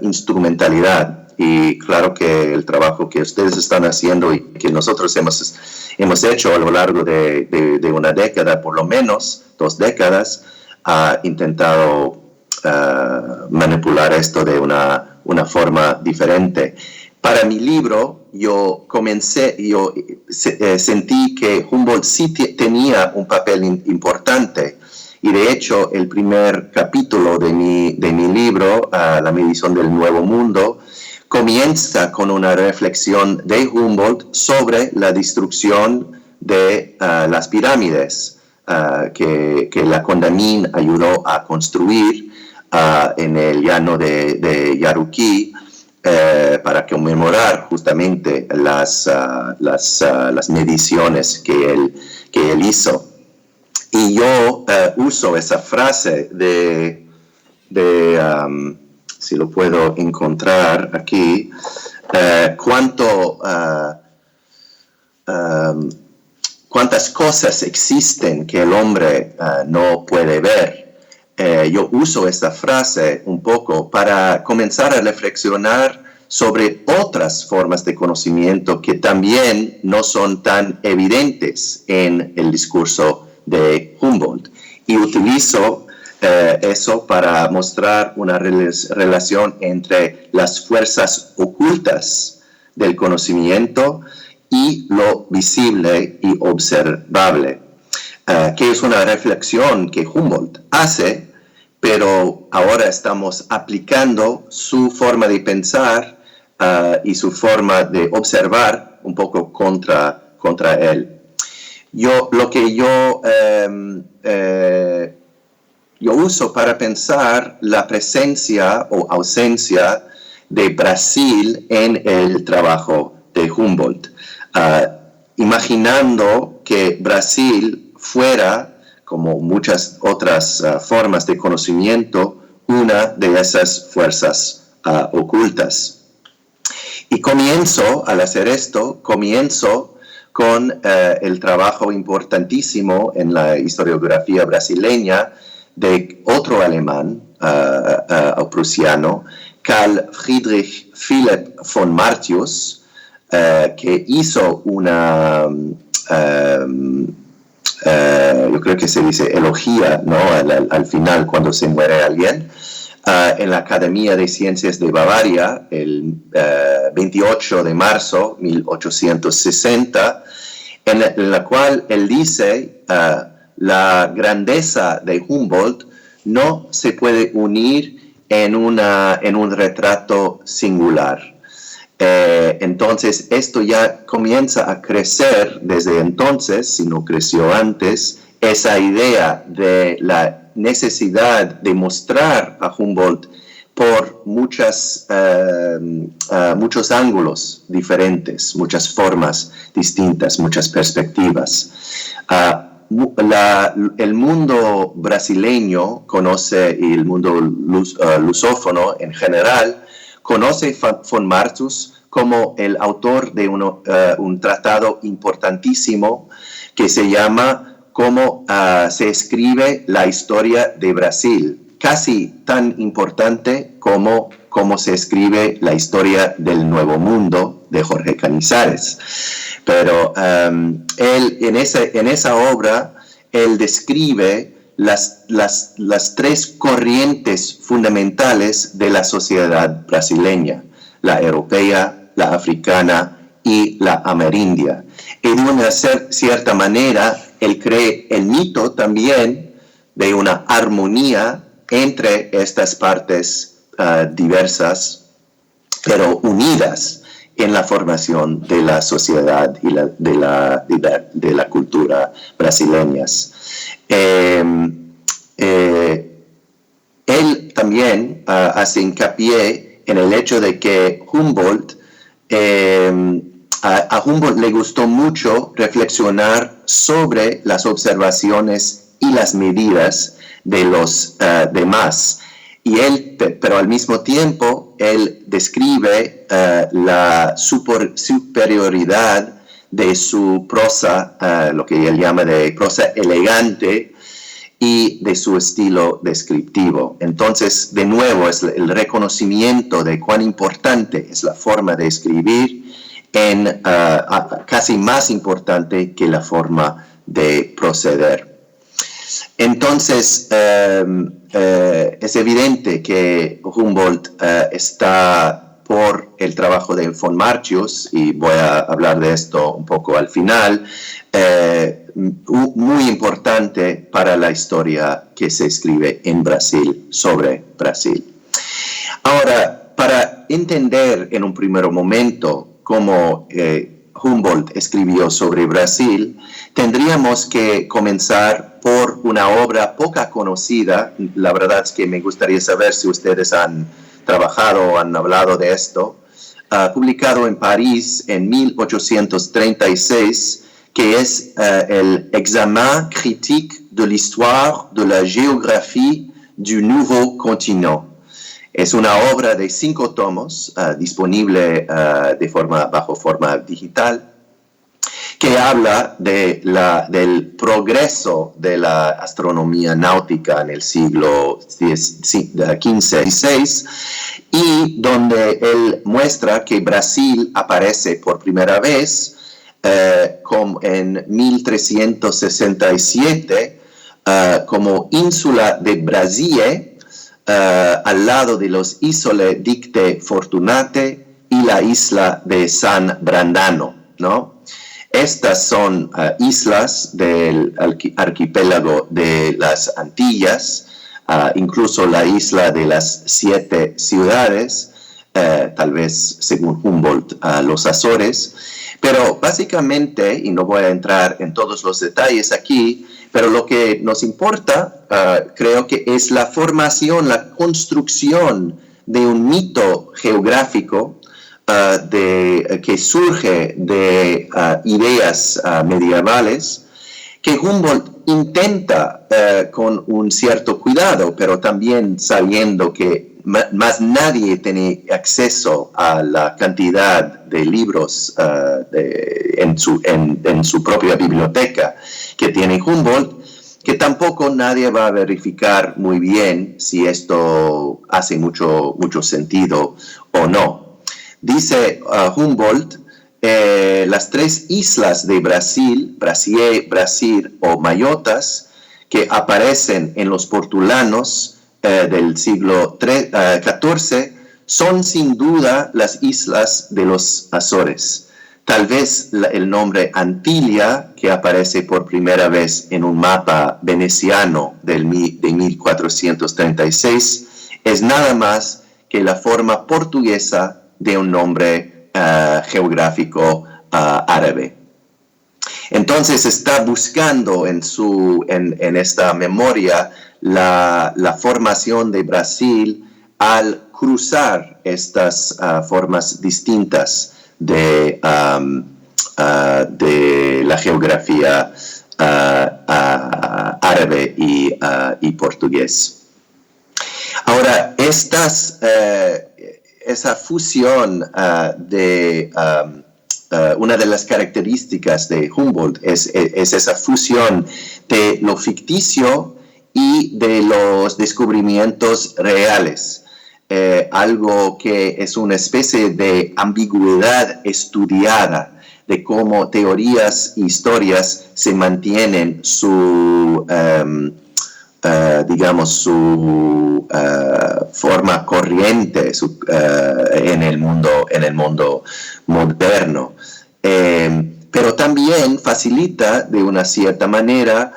instrumentalidad. Y claro que el trabajo que ustedes están haciendo y que nosotros hemos hecho a lo largo de una década, por lo menos 2 décadas, ha intentado manipular esto de una forma diferente. Para mi libro, yo sentí que Humboldt sí tenía un papel importante. Y de hecho, el primer capítulo de mi libro, La medición del Nuevo Mundo, comienza con una reflexión de Humboldt sobre la destrucción de las pirámides que la Condamine ayudó a construir en el llano de Yaruquí para conmemorar justamente las mediciones que él hizo. Y yo uso esa frase si lo puedo encontrar aquí, cuántas cosas existen que el hombre no puede ver. Yo uso esta frase un poco para comenzar a reflexionar sobre otras formas de conocimiento que también no son tan evidentes en el discurso de Humboldt. Y utilizo eso para mostrar una relación entre las fuerzas ocultas del conocimiento y lo visible y observable, que es una reflexión que Humboldt hace, pero ahora estamos aplicando su forma de pensar y su forma de observar un poco contra él. Lo que yo uso para pensar la presencia o ausencia de Brasil en el trabajo de Humboldt, imaginando que Brasil fuera, como muchas otras formas de conocimiento, una de esas fuerzas ocultas. Y al hacer esto, comienzo con el trabajo importantísimo en la historiografía brasileña de otro alemán o prusiano, Carl Friedrich Philipp von Martius, que hizo yo creo que se dice elogía, ¿no? al final cuando se muere alguien, en la Academia de Ciencias de Bavaria, el 28 de marzo de 1860, en la cual él dice la grandeza de Humboldt no se puede unir en un retrato singular. Entonces, esto ya comienza a crecer desde entonces, si no creció antes, esa idea de la necesidad de mostrar a Humboldt por muchos ángulos diferentes, muchas formas distintas, muchas perspectivas. El mundo brasileño conoce, y el mundo lusófono en general, conoce von Martius como el autor de un tratado importantísimo que se llama Cómo se escribe la historia de Brasil, casi tan importante como cómo se escribe la historia del Nuevo Mundo de Jorge Cañizares. Pero él en esa obra, él describe las tres corrientes fundamentales de la sociedad brasileña, la europea, la africana y la amerindia. Y de una cierta manera, él cree el mito también de una armonía entre estas partes diversas, pero unidas en la formación de la sociedad y de la cultura brasileñas. Él también hace hincapié en el hecho de que Humboldt, a Humboldt le gustó mucho reflexionar sobre las observaciones y las medidas de los demás. Y él, pero al mismo tiempo, él describe la superioridad de su prosa, lo que él llama de prosa elegante, y de su estilo descriptivo. Entonces, de nuevo, es el reconocimiento de cuán importante es la forma de escribir, casi más importante que la forma de proceder. Entonces, es evidente que Humboldt está por el trabajo de von Martius, y voy a hablar de esto un poco al final, muy importante para la historia que se escribe en Brasil, sobre Brasil. Ahora, para entender en un primer momento cómo Humboldt escribió sobre Brasil, tendríamos que comenzar por una obra poco conocida. La verdad es que me gustaría saber si ustedes han trabajado o han hablado de esto, publicado en París en 1836, que es el Examen critique de l'histoire de la géographie du nouveau continent. Es una obra de 5 tomos, disponible bajo forma digital, que habla del progreso de la astronomía náutica en el siglo XV y XVI, y donde él muestra que Brasil aparece por primera vez en 1367 como ínsula de Brasile, al lado de los Isole Dicte Fortunate y la isla de San Brandano, ¿no? Estas son islas del archipiélago de las Antillas, incluso la isla de las 7 ciudades, tal vez según Humboldt, los Azores. Pero básicamente, y no voy a entrar en todos los detalles aquí, pero lo que nos importa, creo que es la formación, la construcción de un mito geográfico que surge de ideas medievales, que Humboldt intenta con un cierto cuidado, pero también sabiendo que más nadie tiene acceso a la cantidad de libros en su propia biblioteca que tiene Humboldt, que tampoco nadie va a verificar muy bien si esto hace mucho sentido o no. Dice Humboldt, las 3 islas de Brasil, Brasil o Mayotas, que aparecen en los portulanos del siglo XIV, son sin duda las islas de los Azores. Tal vez el nombre Antilia, que aparece por primera vez en un mapa veneciano de 1436, es nada más que la forma portuguesa de un nombre geográfico árabe. Entonces está buscando en esta memoria la formación de Brasil al cruzar estas formas distintas de la geografía árabe y portugués. Ahora, esa fusión una de las características de Humboldt es esa fusión de lo ficticio y de los descubrimientos reales. Algo que es una especie de ambigüedad estudiada de cómo teorías e historias se mantienen su forma corriente en el mundo moderno. Pero también facilita de una cierta manera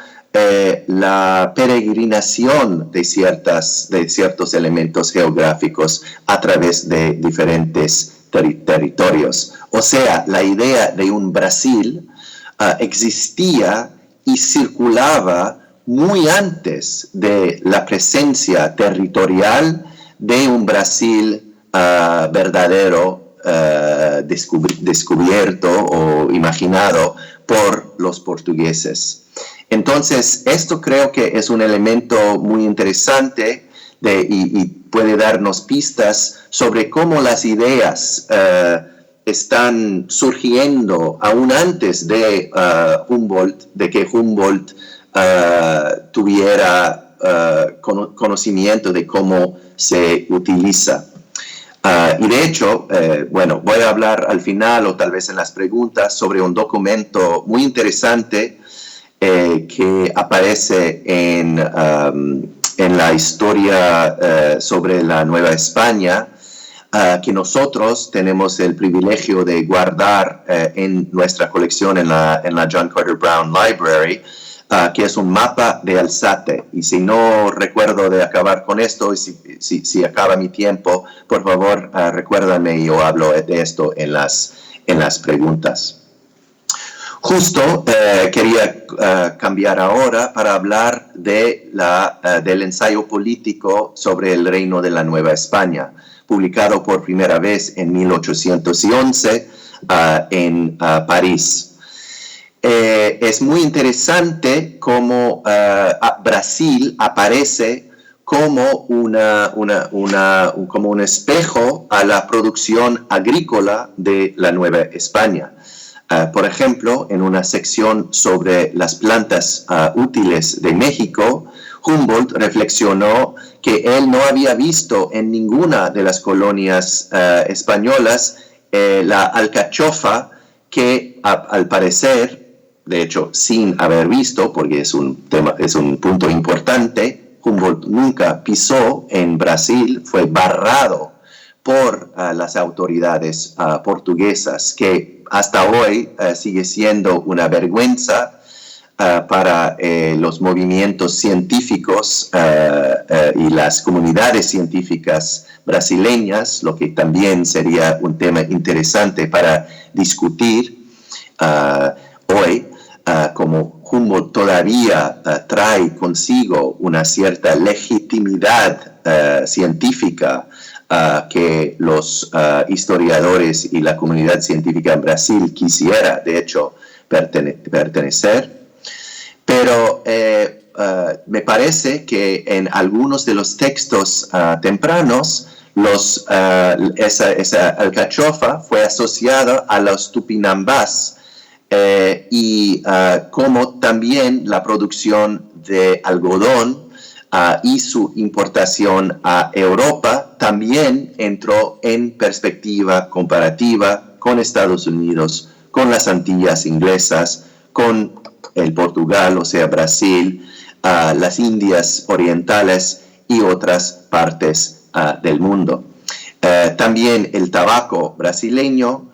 la peregrinación de ciertos elementos geográficos a través de diferentes territorios. O sea, la idea de un Brasil existía y circulaba muy antes de la presencia territorial de un Brasil verdadero, descubierto o imaginado por los portugueses. Entonces, esto creo que es un elemento muy interesante y puede darnos pistas sobre cómo las ideas están surgiendo aún antes de que Humboldt tuviera conocimiento de cómo se utiliza. Y de hecho, voy a hablar al final o tal vez en las preguntas sobre un documento muy interesante que aparece en la historia sobre la Nueva España, que nosotros tenemos el privilegio de guardar en nuestra colección en la John Carter Brown Library, que es un mapa de Alzate. Y si no recuerdo de acabar con esto, y si acaba mi tiempo, por favor, recuérdame y yo hablo de esto en las preguntas. Justo quería cambiar ahora para hablar del ensayo político sobre el reino de la Nueva España, publicado por primera vez en 1811 en París. Es muy interesante cómo Brasil aparece como como un espejo a la producción agrícola de la Nueva España. Por ejemplo, en una sección sobre las plantas útiles de México, Humboldt reflexionó que él no había visto en ninguna de las colonias españolas la alcachofa que al parecer, de hecho sin haber visto, porque es un punto importante, Humboldt nunca pisó en Brasil, fue barrado por las autoridades portuguesas, que hasta hoy sigue siendo una vergüenza para los movimientos científicos y las comunidades científicas brasileñas, lo que también sería un tema interesante para discutir hoy, como Humboldt todavía trae consigo una cierta legitimidad científica que los historiadores y la comunidad científica en Brasil quisiera, de hecho, pertenecer. Pero me parece que en algunos de los textos tempranos, esa alcachofa fue asociada a los tupinambás y como también la producción de algodón y su importación a Europa también entró en perspectiva comparativa con Estados Unidos, con las Antillas inglesas, con el Portugal, o sea, Brasil, las Indias orientales y otras partes del mundo. También el tabaco brasileño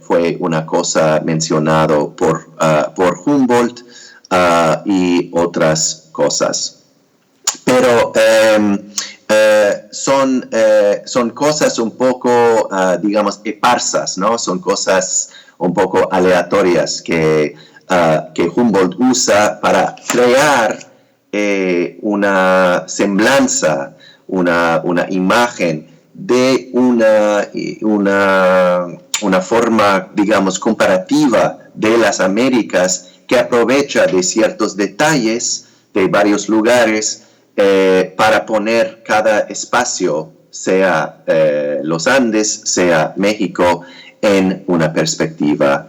fue una cosa mencionada por Humboldt y otras cosas. Pero son cosas un poco, digamos, esparsas, ¿no? Son cosas un poco aleatorias que Humboldt usa para crear una semblanza, una imagen de una forma, digamos, comparativa de las Américas que aprovecha de ciertos detalles de varios lugares para poner cada espacio, sea los Andes, sea México, en una perspectiva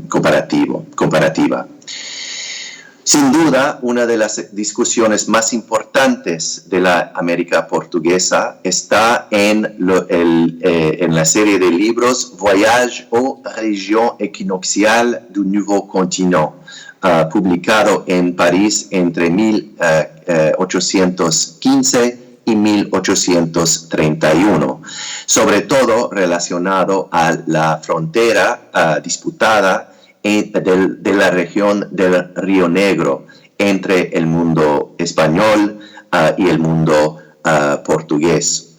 comparativa. Sin duda, una de las discusiones más importantes de la América portuguesa está en la serie de libros Voyage aux régions équinoxiales du Nouveau Continent, publicado en París entre 1815 y 1831, sobre todo relacionado a la frontera disputada de la región del Río Negro entre el mundo español y el mundo portugués.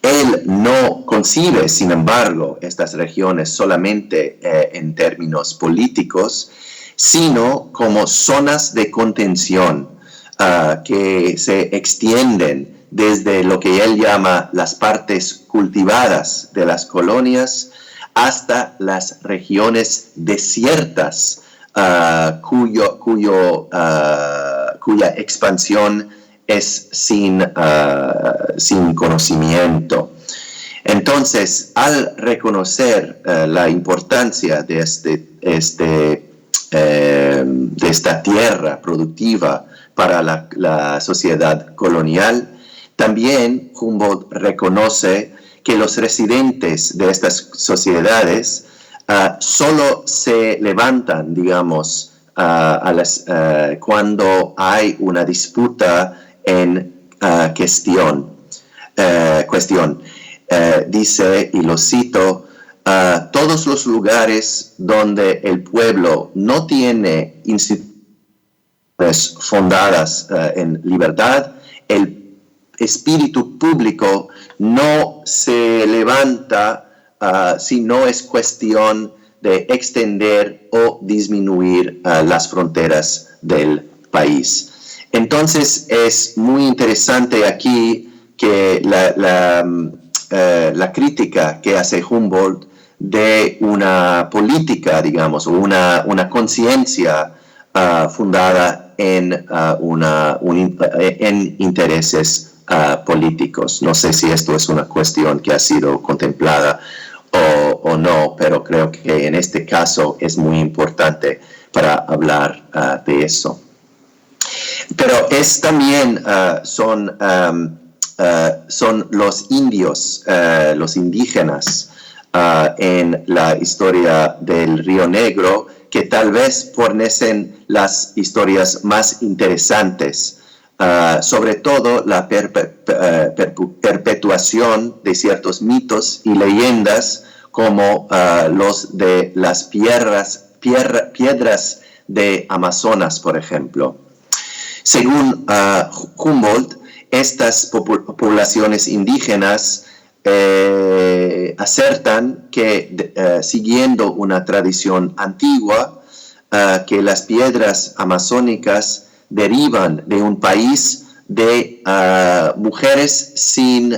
Él no concibe, sin embargo, estas regiones solamente en términos políticos, sino como zonas de contención que se extienden desde lo que él llama las partes cultivadas de las colonias hasta las regiones desiertas cuya expansión es sin conocimiento. Entonces, al reconocer la importancia de esta tierra productiva para la sociedad colonial, también Humboldt reconoce que los residentes de estas sociedades solo se levantan, digamos, cuando hay una disputa en cuestión. Dice, y lo cito, todos los lugares donde el pueblo no tiene instituciones fundadas en libertad, el espíritu público no se levanta si no es cuestión de extender o disminuir las fronteras del país. Entonces es muy interesante aquí que la crítica que hace Humboldt de una política, digamos, o una conciencia fundada en intereses políticos. No sé si esto es una cuestión que ha sido contemplada o no, pero creo que en este caso es muy importante para hablar de eso. Pero es también son los indios, los indígenas en la historia del Río Negro que tal vez fornecen las historias más interesantes. Sobre todo la perpetuación de ciertos mitos y leyendas como los de las piedras de Amazonas, por ejemplo. Según Humboldt, estas poblaciones indígenas acertan que, siguiendo una tradición antigua, que las piedras amazónicas derivan de un país de mujeres sin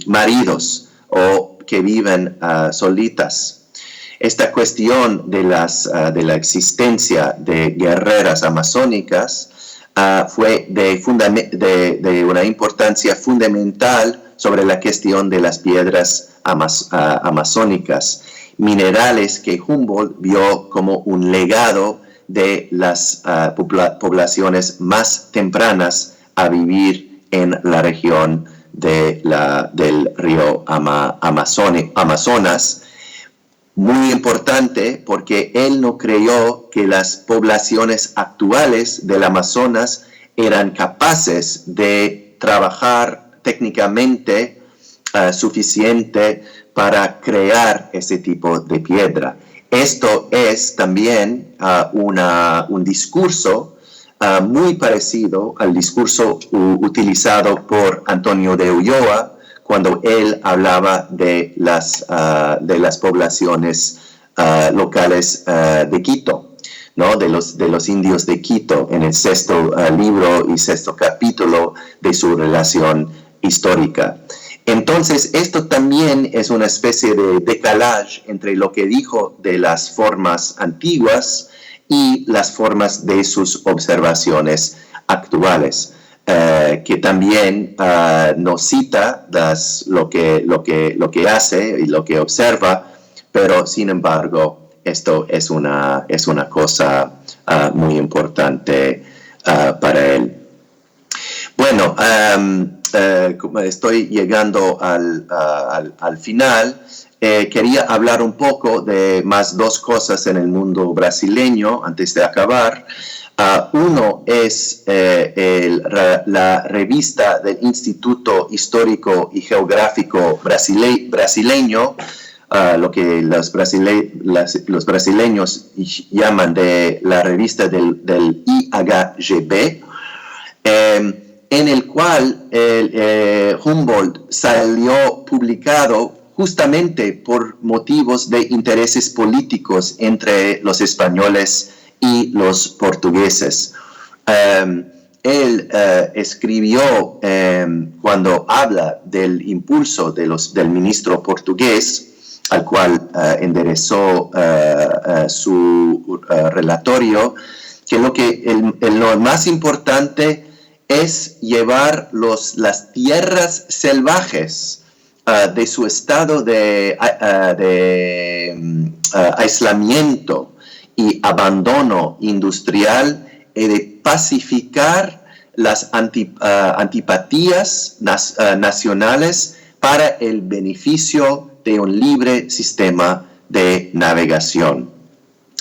maridos o que viven solitas. Esta cuestión de la existencia de guerreras amazónicas fue de una importancia fundamental sobre la cuestión de las piedras amazónicas, minerales que Humboldt vio como un legado de las poblaciones más tempranas a vivir en la región del río Amazonas. Muy importante porque él no creyó que las poblaciones actuales del Amazonas eran capaces de trabajar técnicamente suficiente para crear ese tipo de piedra. Esto es también un discurso muy parecido al discurso utilizado por Antonio de Ulloa cuando él hablaba de las poblaciones locales de Quito, ¿no? de los indios de Quito, en el sexto libro y sexto capítulo de su relación histórica. Entonces, esto también es una especie de decalage entre lo que dijo de las formas antiguas y las formas de sus observaciones actuales, que también nos cita lo que hace y lo que observa, pero sin embargo, esto es una cosa muy importante para él. Bueno, estoy llegando al final. Quería hablar un poco de más dos cosas en el mundo brasileño antes de acabar. Uno es la revista del Instituto Histórico y Geográfico Brasileño, lo que los brasileños llaman de la revista del IHGB, en el cual Humboldt salió publicado justamente por motivos de intereses políticos entre los españoles y los portugueses. Él escribió, cuando habla del impulso del ministro portugués, al cual enderezó su relatorio, que lo más importante es llevar las tierras salvajes de su estado de aislamiento y abandono industrial y de pacificar las antipatías nacionales para el beneficio de un libre sistema de navegación.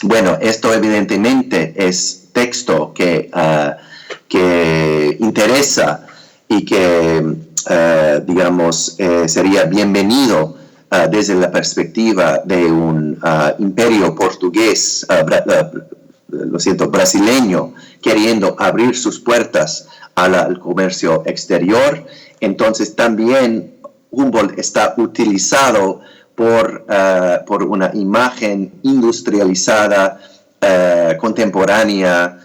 Bueno, esto evidentemente es texto que interesa y que, sería bienvenido desde la perspectiva de un imperio portugués, brasileño, queriendo abrir sus puertas al comercio exterior. Entonces también Humboldt está utilizado por una imagen industrializada, contemporánea,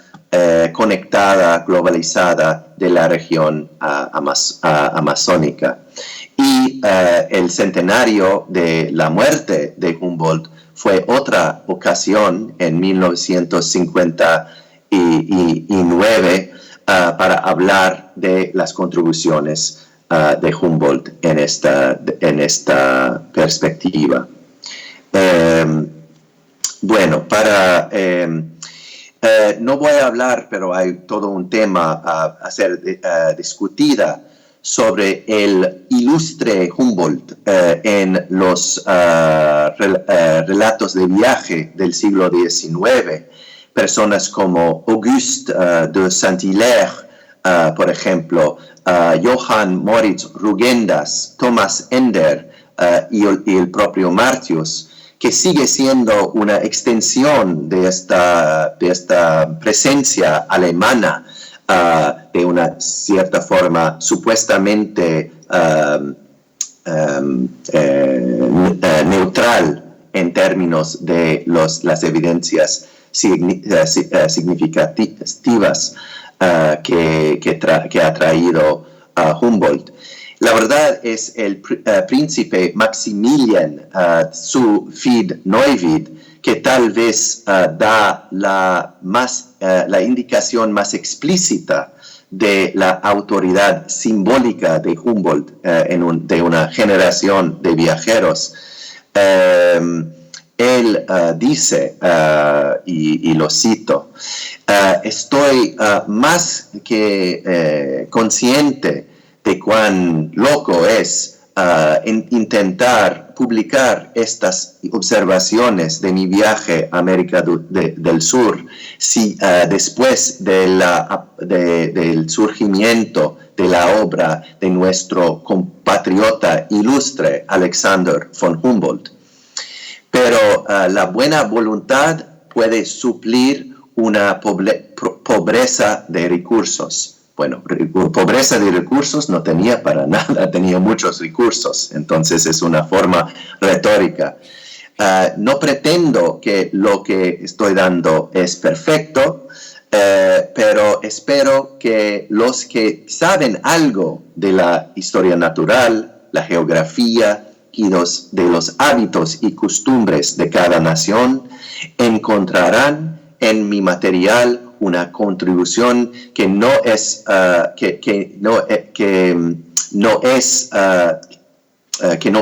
conectada, globalizada de la región amazónica. Y el centenario de la muerte de Humboldt fue otra ocasión en 1959 para hablar de las contribuciones de Humboldt en esta perspectiva. Bueno, no voy a hablar, pero hay todo un tema a ser discutida sobre el ilustre Humboldt en los relatos de viaje del siglo XIX. Personas como Auguste de Saint-Hilaire, por ejemplo, Johann Moritz Rugendas, Thomas Ender y el propio Martius, que sigue siendo una extensión de esta presencia alemana, de una cierta forma supuestamente neutral en términos de las evidencias significativas que ha traído Humboldt. La verdad es el príncipe Maximilian zu Wied-Neuwied, que tal vez da la indicación más explícita de la autoridad simbólica de Humboldt de una generación de viajeros. Él dice, y lo cito, estoy más que consciente de cuán loco es intentar publicar estas observaciones de mi viaje a América del Sur, si después del surgimiento de la obra de nuestro compatriota ilustre Alexander von Humboldt. Pero la buena voluntad puede suplir una pobreza de recursos. Bueno, pobreza de recursos no tenía para nada, tenía muchos recursos, entonces es una forma retórica. No pretendo que lo que estoy dando es perfecto, pero espero que los que saben algo de la historia natural, la geografía y de los hábitos y costumbres de cada nación encontrarán en mi material una contribución que no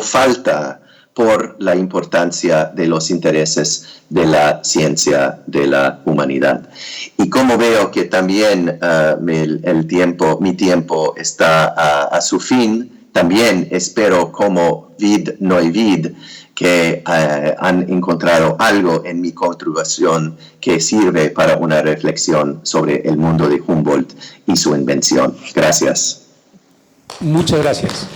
falta por la importancia de los intereses de la ciencia de la humanidad. Y como veo que también mi tiempo está a su fin, también espero como vid Neuwied que han encontrado algo en mi contribución que sirve para una reflexión sobre el mundo de Humboldt y su invención. Gracias. Muchas gracias.